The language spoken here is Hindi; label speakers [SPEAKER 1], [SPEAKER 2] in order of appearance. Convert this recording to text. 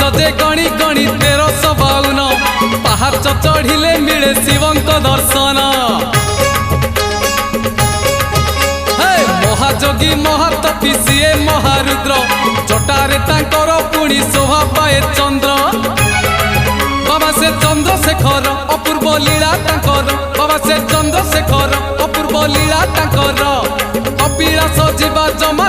[SPEAKER 1] जे गणी गणी 1352 पहाच चढ़िले मिले शिवंक दर्शन। महाजोगी महातपी सीए महारुद्र जटारे तांकर पुणी शोभा पाए चंद्र। बाबा से चंद्रशेखर अपूर्व लीला तांकर, बाबा से चंद्रशेखर अपूर्व लीला तांकर। कपिलास जीवा जमा